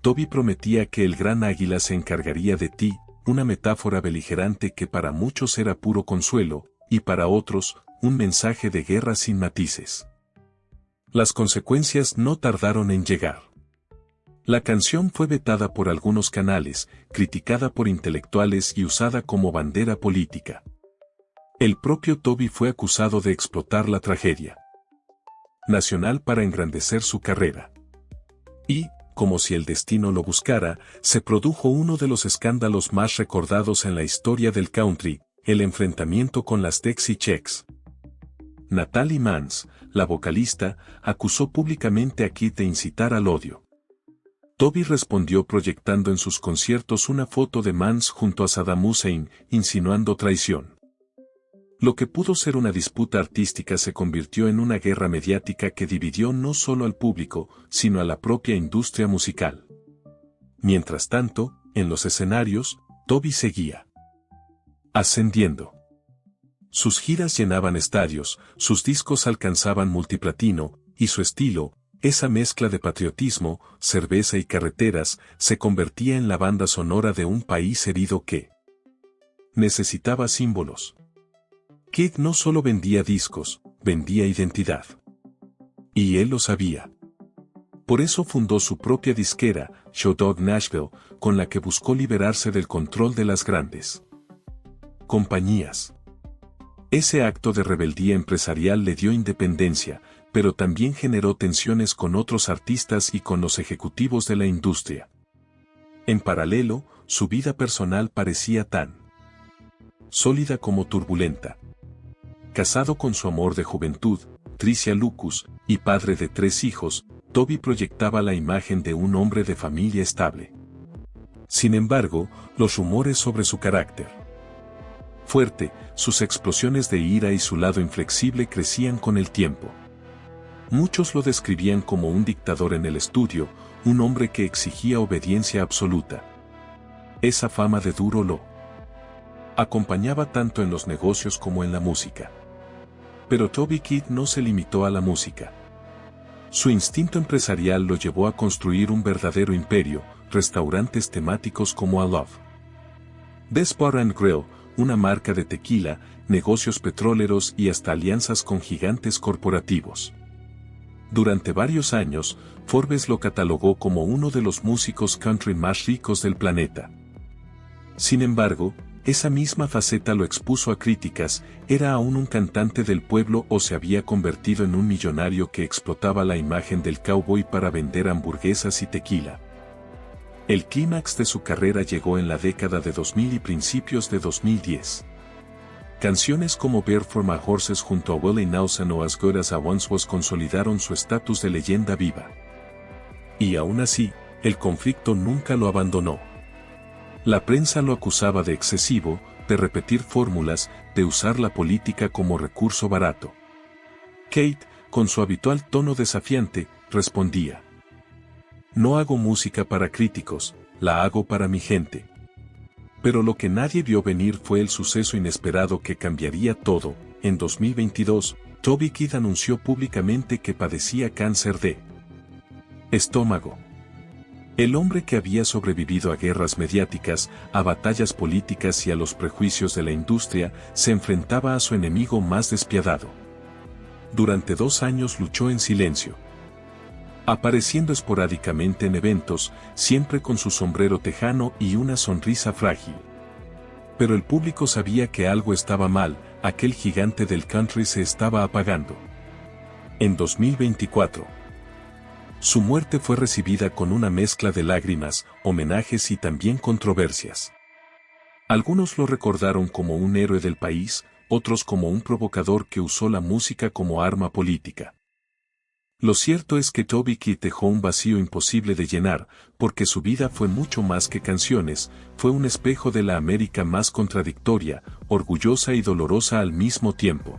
Toby prometía que el gran águila se encargaría de ti, una metáfora beligerante que para muchos era puro consuelo, y para otros, un mensaje de guerra sin matices. Las consecuencias no tardaron en llegar. La canción fue vetada por algunos canales, criticada por intelectuales y usada como bandera política. El propio Toby fue acusado de explotar la tragedia nacional para engrandecer su carrera. Y, como si el destino lo buscara, se produjo uno de los escándalos más recordados en la historia del country, el enfrentamiento con las Dixie Chicks. Natalie Mans, la vocalista, acusó públicamente a Keith de incitar al odio. Toby respondió proyectando en sus conciertos una foto de Mans junto a Saddam Hussein, insinuando traición. Lo que pudo ser una disputa artística se convirtió en una guerra mediática que dividió no solo al público, sino a la propia industria musical. Mientras tanto, en los escenarios, Toby seguía ascendiendo. Sus giras llenaban estadios, sus discos alcanzaban multiplatino, y su estilo, esa mezcla de patriotismo, cerveza y carreteras, se convertía en la banda sonora de un país herido que necesitaba símbolos. Keith no solo vendía discos, vendía identidad. Y él lo sabía. Por eso fundó su propia disquera, Show Dog Nashville, con la que buscó liberarse del control de las grandes compañías. Ese acto de rebeldía empresarial le dio independencia, pero también generó tensiones con otros artistas y con los ejecutivos de la industria. En paralelo, su vida personal parecía tan sólida como turbulenta. Casado con su amor de juventud, Tricia Lucas, y padre de 3 hijos, Toby proyectaba la imagen de un hombre de familia estable. Sin embargo, los rumores sobre su carácter fuerte, sus explosiones de ira y su lado inflexible crecían con el tiempo. Muchos lo describían como un dictador en el estudio, un hombre que exigía obediencia absoluta. Esa fama de duro lo acompañaba tanto en los negocios como en la música. Pero Toby Keith no se limitó a la música. Su instinto empresarial lo llevó a construir un verdadero imperio, restaurantes temáticos como A Love Best Bar and Grill, una marca de tequila, negocios petroleros y hasta alianzas con gigantes corporativos. Durante varios años, Forbes lo catalogó como uno de los músicos country más ricos del planeta. Sin embargo, esa misma faceta lo expuso a críticas, ¿era aún un cantante del pueblo o se había convertido en un millonario que explotaba la imagen del cowboy para vender hamburguesas y tequila? El clímax de su carrera llegó en la década de 2000 y principios de 2010. Canciones como Bear for My Horses junto a Willie Nelson o As Good As I Once Was consolidaron su estatus de leyenda viva. Y aún así, el conflicto nunca lo abandonó. La prensa lo acusaba de excesivo, de repetir fórmulas, de usar la política como recurso barato. Kate, con su habitual tono desafiante, respondía: "No hago música para críticos, la hago para mi gente". Pero lo que nadie vio venir fue el suceso inesperado que cambiaría todo. En 2022, Toby Keith anunció públicamente que padecía cáncer de estómago. El hombre que había sobrevivido a guerras mediáticas, a batallas políticas y a los prejuicios de la industria, se enfrentaba a su enemigo más despiadado. Durante 2 años luchó en silencio, apareciendo esporádicamente en eventos, siempre con su sombrero tejano y una sonrisa frágil. Pero el público sabía que algo estaba mal, aquel gigante del country se estaba apagando. En 2024, su muerte fue recibida con una mezcla de lágrimas, homenajes y también controversias. Algunos lo recordaron como un héroe del país, otros como un provocador que usó la música como arma política. Lo cierto es que Toby Keith dejó un vacío imposible de llenar, porque su vida fue mucho más que canciones, fue un espejo de la América más contradictoria, orgullosa y dolorosa al mismo tiempo.